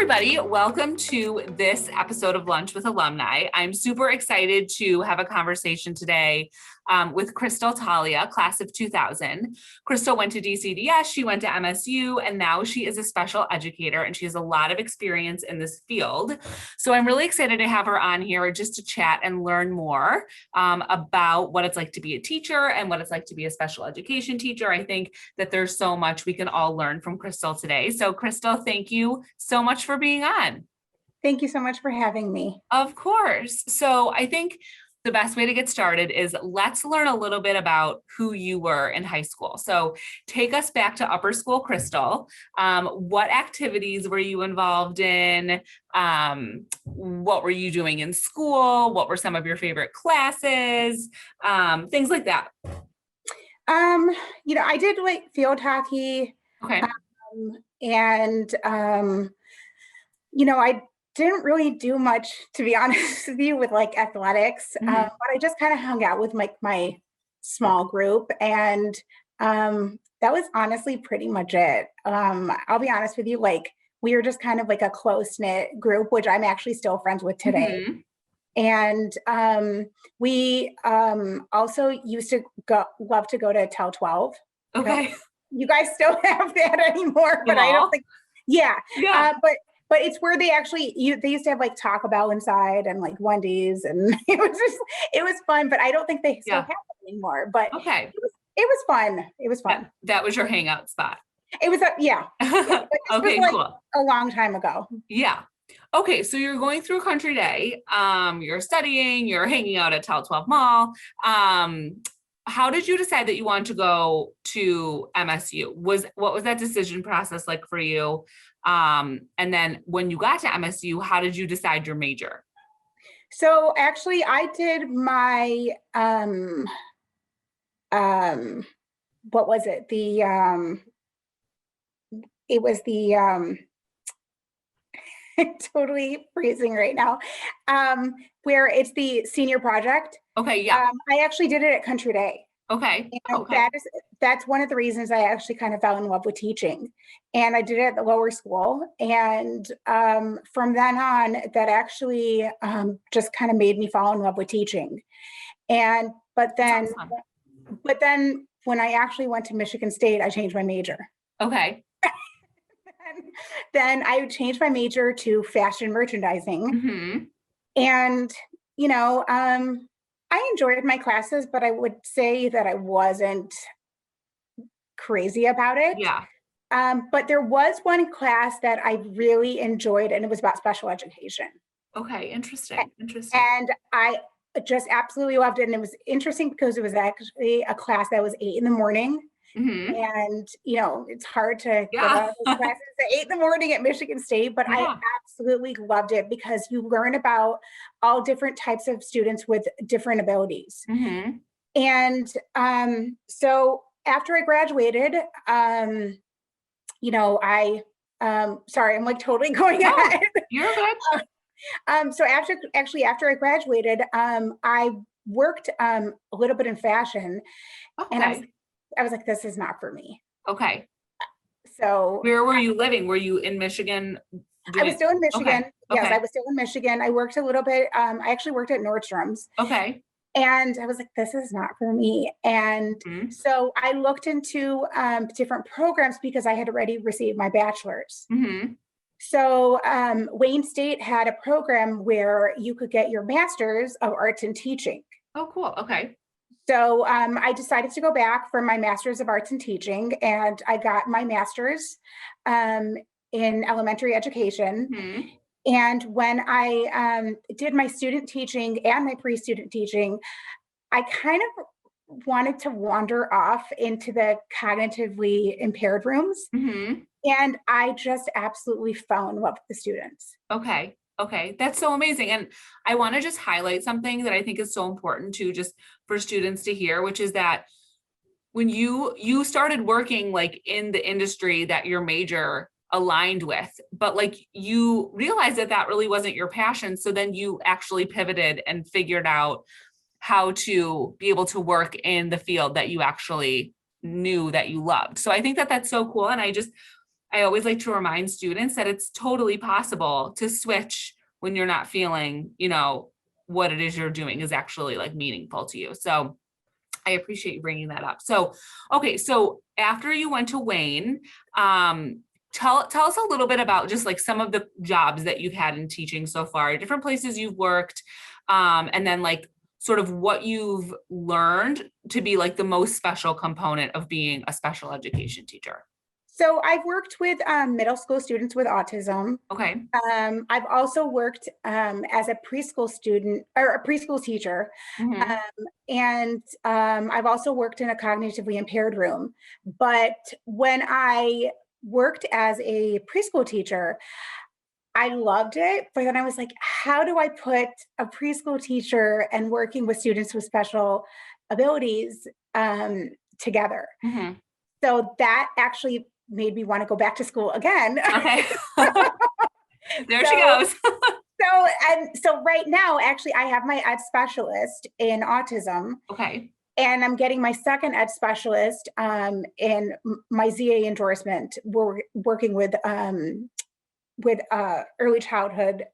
everybody. Welcome to this episode of Lunch with Alumni. I'm super excited to have a conversation today with Crystal Talia, class of 2000. Crystal went to DCDS, she went to MSU, and now she is a special educator, and she has a lot of experience in this field. So I'm really excited to have her on here just to chat and learn more about what it's like to be a teacher and what it's like to be a special education teacher. I think that there's so much we can all learn from Crystal today. So Crystal, thank you so much for being on. Thank you so much for having me. Of course. So I think the best way to get started is let's learn a little bit about who you were in high school. So take us back to upper school, Crystal. What activities were you involved in? What were you doing in school? What were some of your favorite classes? Things like that. I did like field hockey. Okay. I didn't really do much, to be honest with you, with like athletics, but I just kind of hung out with my small group, and that was honestly pretty much it. I'll be honest with you, like we were just kind of like a close-knit group, which I'm actually still friends with today. And we also used to love to go to Tel 12. Okay. You guys still have that anymore, but I don't think, but it's where they actually, they used to have like Taco Bell inside and like Wendy's, and it was fun, but I don't think they still have it anymore, but okay. It was fun. It was fun. That was your hangout spot. It was, Okay, was cool. A long time ago. Yeah. Okay. So you're going through Country Day. You're studying, you're hanging out at Tel 12 Mall. How did you decide that you wanted to go to MSU? What was that decision process like for you? And then when you got to MSU, how did you decide your major? So actually I did my, what was it? It was the, totally freezing right now, where it's the senior project. Okay. Yeah. I actually did it at Country Day. Okay. And that's one of the reasons I actually kind of fell in love with teaching, and I did it at the lower school. And from then on, that actually just kind of made me fall in love with teaching. But then when I actually went to Michigan State, I changed my major. Okay. Then I changed my major to fashion merchandising. And, I enjoyed my classes, but I would say that I wasn't crazy about it. Yeah. But there was one class that I really enjoyed, and it was about special education. Okay. Interesting. And I just absolutely loved it. And it was interesting because it was actually a class that was 8 a.m. And, it's hard to get out of those classes at 8 a.m. at Michigan State, but I absolutely loved it because you learn about all different types of students with different abilities. And so after I graduated, sorry, I'm like totally going ahead. You're good. So after I graduated, I worked a little bit in fashion, and I was like, this is not for me. Okay. So where were you living? Were you in Michigan? I was still in Michigan. Okay. Yes, I was still in Michigan. I worked a little bit. I actually worked at Nordstrom's. Okay. And I was like, this is not for me. And so I looked into different programs because I had already received my bachelor's. So Wayne State had a program where you could get your master's of arts in teaching. Oh, cool. Okay. So I decided to go back for my master's of arts in teaching, and I got my master's in elementary education. And when I did my student teaching and my pre-student teaching, I kind of wanted to wander off into the cognitively impaired rooms. And I just absolutely fell in love with the students. Okay. That's so amazing. And I want to just highlight something that I think is so important to just for students to hear, which is that when you started working like in the industry that your major aligned with, but like you realized that really wasn't your passion. So then you actually pivoted and figured out how to be able to work in the field that you actually knew that you loved. So I think that that's so cool. And I always like to remind students that it's totally possible to switch when you're not feeling, what it is you're doing is actually like meaningful to you. So I appreciate you bringing that up. So, okay. So after you went to Wayne, tell us a little bit about just like some of the jobs that you've had in teaching so far, different places you've worked, and then like sort of what you've learned to be like the most special component of being a special education teacher. So I've worked with middle school students with autism. Okay. I've also worked as a preschool student or a preschool teacher. Mhm. And I've also worked in a cognitively impaired room. But when I worked as a preschool teacher, I loved it. But then I was like, how do I put a preschool teacher and working with students with special abilities together? Mhm. So that actually made me want to go back to school again. Okay. There she So, goes. so right now, actually, I have my ed specialist in autism, Okay. and I'm getting my second ed specialist in my ZA endorsement. We're working with early childhood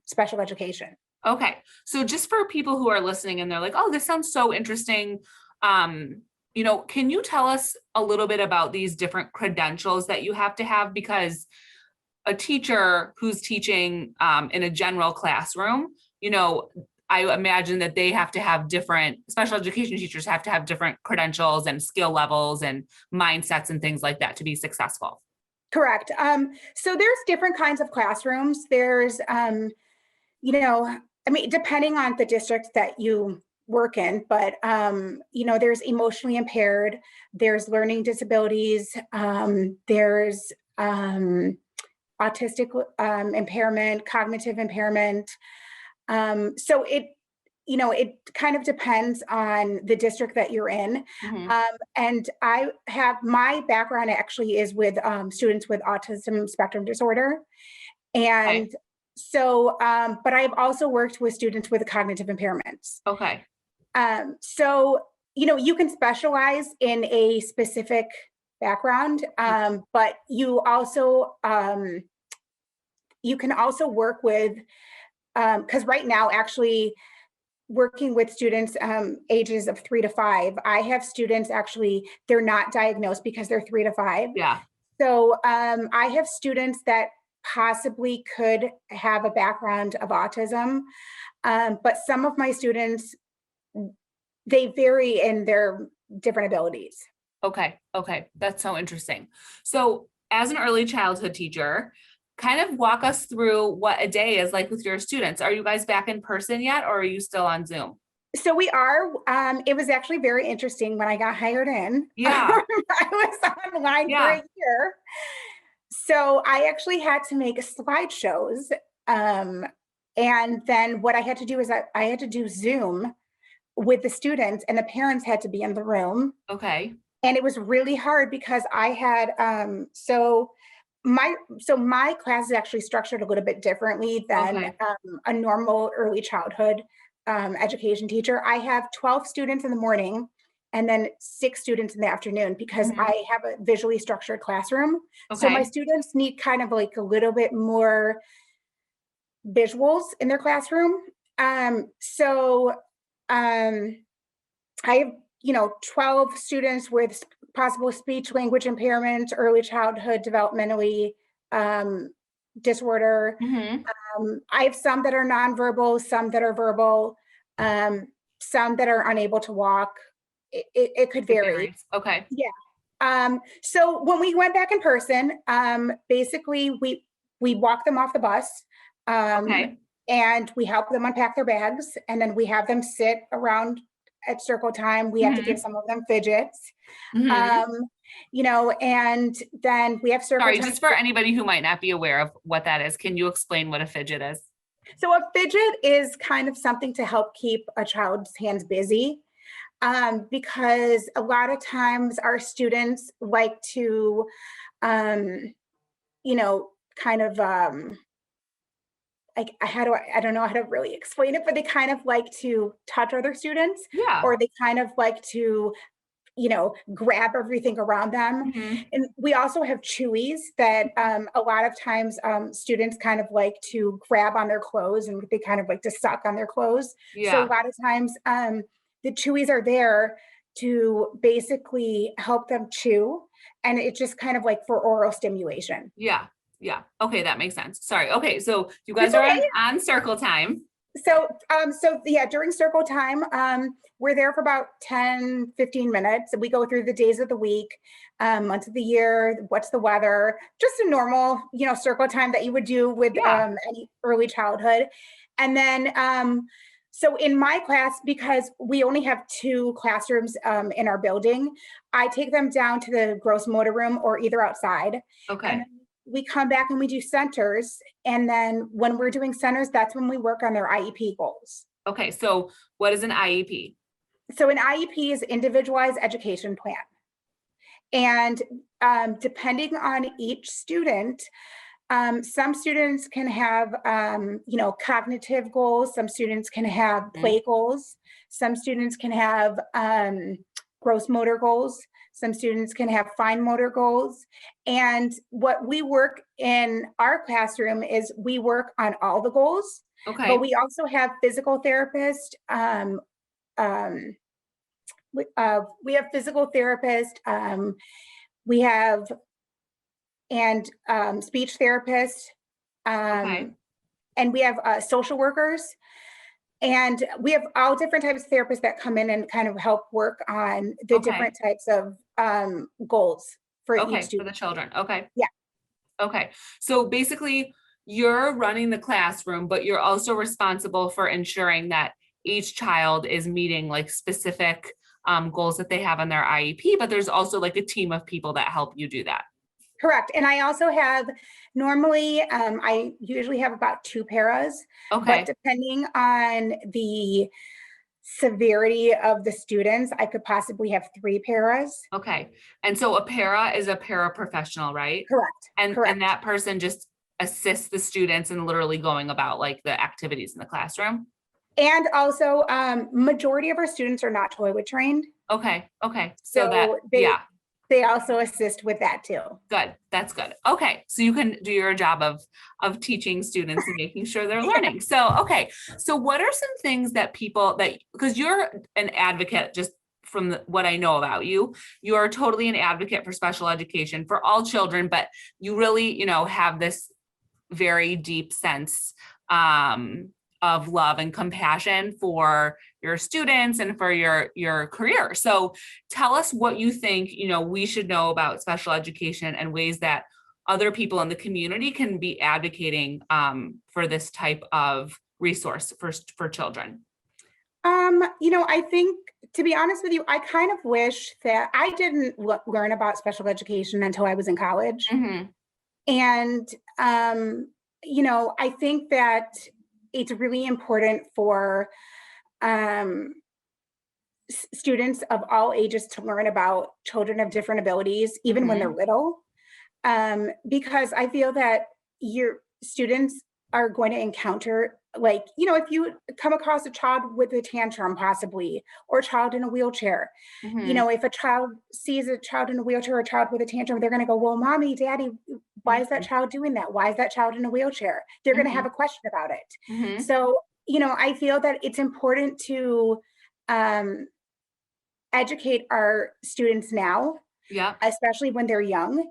special education. Okay. So just for people who are listening and they're like, oh, this sounds so interesting. Can you tell us a little bit about these different credentials that you have to have? Because a teacher who's teaching in a general classroom, I imagine that they have to have different, special education teachers have to have different credentials and skill levels and mindsets and things like that to be successful. Correct. So there's different kinds of classrooms. There's, depending on the district that you work in, but, there's emotionally impaired, there's learning disabilities, there's autistic impairment, cognitive impairment. So it kind of depends on the district that you're in. Mhm. And I have my background actually is with students with autism spectrum disorder. Okay. And so, but I've also worked with students with cognitive impairments. Okay. So, you can specialize in a specific background, but you can also work with, because right now, actually, working with students ages of 3 to 5, I have students actually, they're not diagnosed because they're 3 to 5. Yeah. So I have students that possibly could have a background of autism, but some of my students, they vary in their different abilities. Okay. Okay. That's so interesting. So as an early childhood teacher, kind of walk us through what a day is like with your students. Are you guys back in person yet, or are you still on Zoom? So we are, it was actually very interesting when I got hired in. Yeah. I was online for a Yeah. year. So I actually had to make slideshows. Um, and then what I had to do is I had to do Zoom with the students, and the parents had to be in the room. Okay. And it was really hard because I had my class is actually structured a little bit differently than Okay. a normal early childhood education teacher. I have 12 students in the morning and then 6 students in the afternoon because Mhm. I have a visually structured classroom. So my Okay. students need kind of like a little bit more visuals in their classroom. So um, I have, 12 students with possible speech language impairment, early childhood developmentally disorder. Mhm. I have some that are nonverbal, some that are verbal, um, some that are unable to walk. It could It vary. varies. Okay. Yeah. So when we went back in person, basically we walk them off the bus, um, Okay. and we help them unpack their bags, and then we have them sit around at circle time. We have to give Mhm. some of them fidgets, Mhm. um, and then we have circle Sorry, time. just for anybody who might not be aware of what that is, can you explain what a fidget is? So a fidget is kind of something to help keep a child's hands busy. Because a lot of times our students like to, um, kind of like I don't know how to really explain it, but they kind of like to touch other students, Yeah. or they kind of like to grab everything around them. And we also have chewies that a lot of times students kind of like to grab on their clothes, and they kind of like to suck on their clothes. So a lot of times the chewies are there to basically help them chew. And it's just kind of like for oral stimulation. Yeah. Okay, that makes sense. Sorry. Okay, so you guys are on circle time. So yeah, during circle time, we're there for about 10, 15 minutes. We go through the days of the week, months of the year, what's the weather, just a normal, circle time that you would do with any early childhood. And then, so in my class, because we only have 2 classrooms in our building, I take them down to the gross motor room or either outside. Okay. And we come back and we do centers. And then when we're doing centers, that's when we work on their IEP goals. Okay. So what is an IEP? So an IEP is individualized education plan. And depending on each student, some students can have, cognitive goals. Some students can have play goals. Some students can have gross motor goals. Some students can have fine motor goals. And what we work in our classroom is we work on all the goals. Okay. But we also have physical therapists. We have physical therapists. We have speech therapists. Okay. And we have social workers. And we have all different types of therapists that come in and kind of help work on the different types of goals for each student. For the children. Okay. Yeah. Okay. So basically you're running the classroom, but you're also responsible for ensuring that each child is meeting like specific goals that they have on their IEP, but there's also like a team of people that help you do that. Correct. And I also have, normally, I usually have about 2 paras. Okay. But depending on the severity of the students, I could possibly have 3 paras. Okay. And so a para is a paraprofessional, right? Correct. And that person just assists the students in literally going about like the activities in the classroom. And also, majority of our students are not toilet trained. Okay. So they also assist with that too. Good. That's good. Okay. So you can do your job of teaching students and making sure they're learning. So, okay. So what are some things that because you're an advocate, just from what I know about you, you are totally an advocate for special education for all children, but you really, have this very deep sense, of love and compassion for your students and for your career. So tell us what you think, we should know about special education and ways that other people in the community can be advocating for this type of resource for children. I think, to be honest with you, I kind of wish that I didn't learn about special education until I was in college. And, I think that it's really important for students of all ages to learn about children of different abilities, even when they're little, because I feel that your students are going to encounter, like, if you come across a child with a tantrum possibly, or a child in a wheelchair, if a child sees a child in a wheelchair or a child with a tantrum, they're going to go, well, mommy, daddy, why is that child doing that? Why is that child in a wheelchair? They're going to have a question about it. So, I feel that it's important to educate our students now, especially when they're young,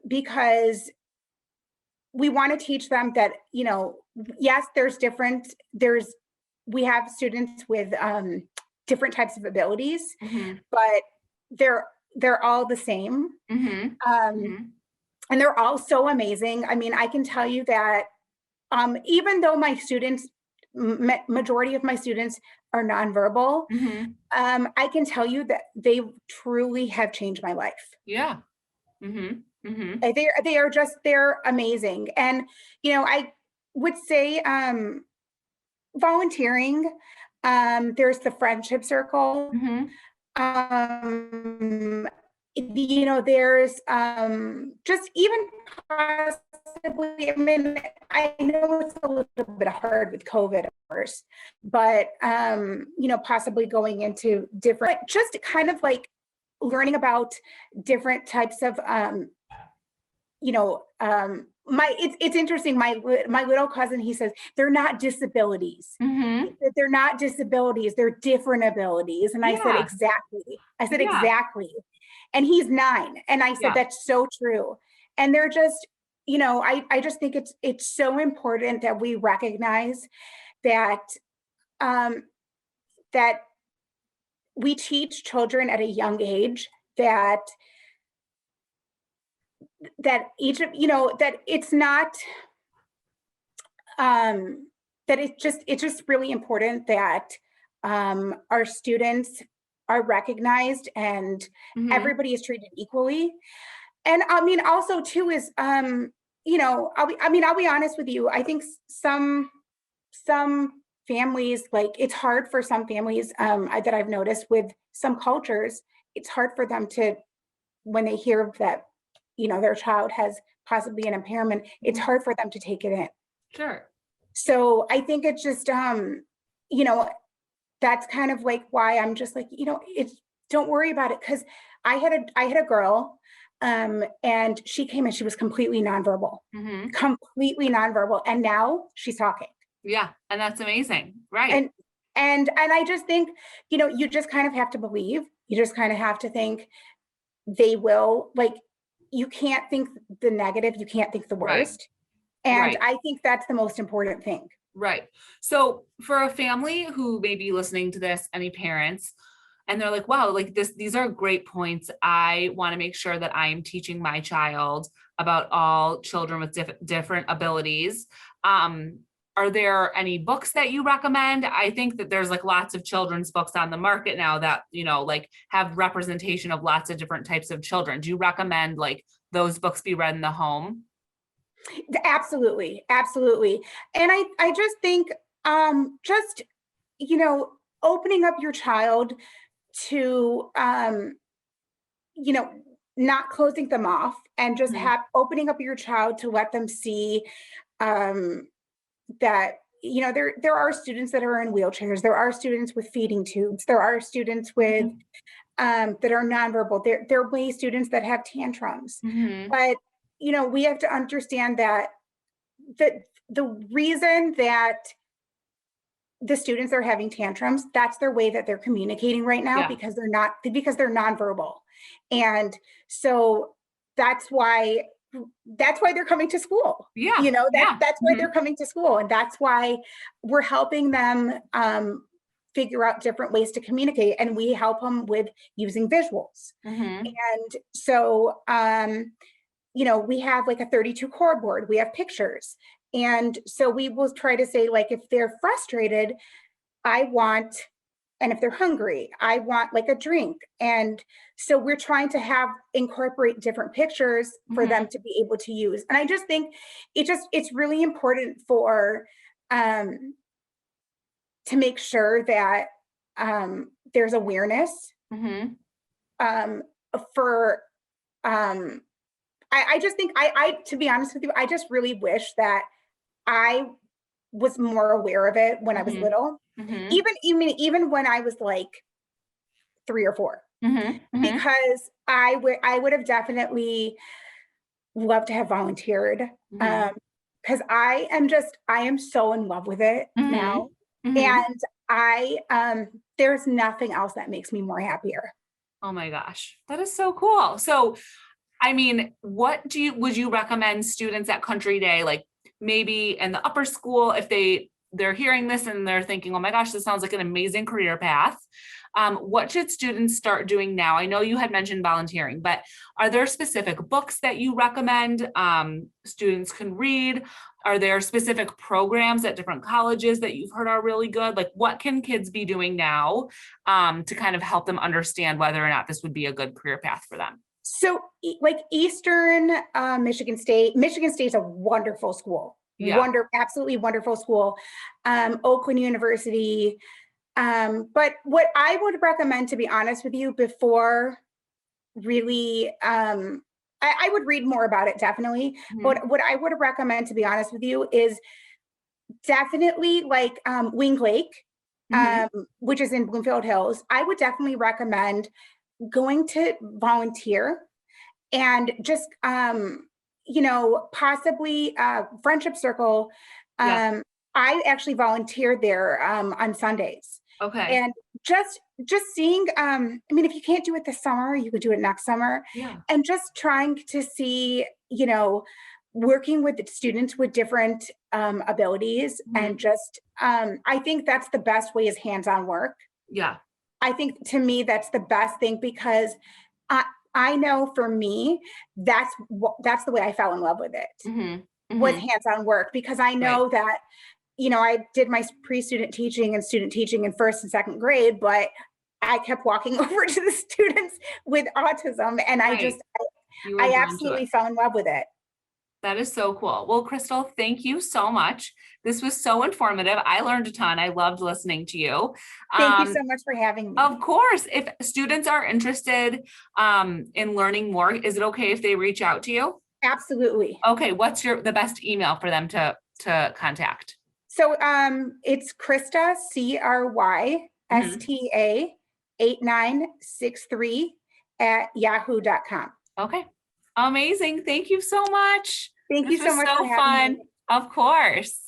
because we want to teach them that, yes, we have students with different types of abilities, but they're all the same. And they're all so amazing. I mean, I can tell you that even though my students, majority of my students are nonverbal, I can tell you that they truly have changed my life. Yeah. They're amazing. And, I would say volunteering, there's the friendship circle. There's just even possibly, I mean, I know it's a little bit hard with COVID, of course, but, possibly going into different, just kind of like learning about different types of, it's interesting. My little cousin, he says, they're not disabilities. Mm-hmm. They're not disabilities, they're different abilities. And I said, Yeah. exactly. I said, Yeah. exactly. And he's 9. And I said, Yeah. that's so true. And they're just, I just think it's so important that we recognize that, that we teach children at a young age that each of, that it's not, that it's just really important that our students are recognized and Mm-hmm. everybody is treated equally. And I mean, also too is, I'll be honest with you. I think some families, like it's hard for some families that I've noticed with some cultures, it's hard for them to, when they hear that, their child has possibly an impairment, it's hard for them to take it in. Sure. So I think it's just, that's kind of like why I'm just like, it's, don't worry about it. Cause I had a girl, and she came and she was completely nonverbal, Mm-hmm. completely nonverbal. And now she's talking. Yeah. And that's amazing. Right. And I just think, you just kind of have to believe, you just kind of have to think they will, like, you can't think the negative, you can't think the worst. Right. And I think that's the most important thing. Right. So for a family who may be listening to this, any parents, and they're like, wow, like these are great points. I want to make sure that I am teaching my child about all children with different abilities. Are there any books that you recommend? I think that there's like lots of children's books on the market now that, like have representation of lots of different types of children. Do you recommend like those books be read in the home? Absolutely. Absolutely. And I just think, just, opening up your child to, not closing them off and just opening up your child to let them see, that, there are students that are in wheelchairs. There are students with feeding tubes. There are students with, that are nonverbal. There may be students that have tantrums, but, we have to understand that the reason that the students are having tantrums, that's their way that they're communicating right now, because they're nonverbal. And so that's why they're coming to school. Yeah. That's why they're coming to school. And that's why we're helping them figure out different ways to communicate. And we help them with using visuals. And so, we have like a 32 chord board, we have pictures. And so we will try to say, like, if they're frustrated, and if they're hungry, I want like a drink. And so we're trying to incorporate different pictures for them to be able to use. And I just think it's really important for, to make sure that there's awareness for, I just think to be honest with you, I just really wish that I was more aware of it when I was little, even when I was like 3 or 4, because I would have definitely loved to have volunteered, because I am so in love with it now, and there's nothing else that makes me more happier. Oh my gosh, that is so cool. So, I mean, would you recommend students at Country Day, like maybe in the upper school, if they're hearing this and they're thinking, oh my gosh, this sounds like an amazing career path. What should students start doing now? I know you had mentioned volunteering, but are there specific books that you recommend students can read? Are there specific programs at different colleges that you've heard are really good? Like, what can kids be doing now to kind of help them understand whether or not this would be a good career path for them? So like Eastern Michigan State's a wonderful school. Absolutely wonderful school. Oakland University. But what I would recommend, to be honest with you, before really, I would read more about it, definitely. Mhm. But what I would recommend, to be honest with you, is definitely like Wing Lake, Mhm. which is in Bloomfield Hills. I would definitely recommend going to volunteer and just possibly friendship circle. Yeah. I actually volunteered there on Sundays, Okay. and just seeing, I mean, if you can't do it this summer, you could do it next summer, Yeah. and just trying to see, working with the students with different abilities, Mhm. and just I think that's the best way, is hands-on work. Yeah. I think, to me, that's the best thing, because I I know for me, that's the way I fell in love with it, Mhm. was Mhm. hands-on work, because I Right. know that, I did my pre-student teaching and student teaching in first and second grade, but I kept walking over to the students with autism, and Right. You were I drawn to it. absolutely fell in love with it. That is so cool. Well, Crystal, thank you so much. This was so informative. I learned a ton. I loved listening to you. Thank you Um, so much for having of me. course, if students are interested in learning more, is it okay if they reach out to you? Absolutely. Okay, what's the best email for them to contact? So it's Krista, Mhm. CRYSTA 8963 at yahoo.com. Okay, amazing. Thank you so much. Thank you This so was much for so having me. fun. Of course.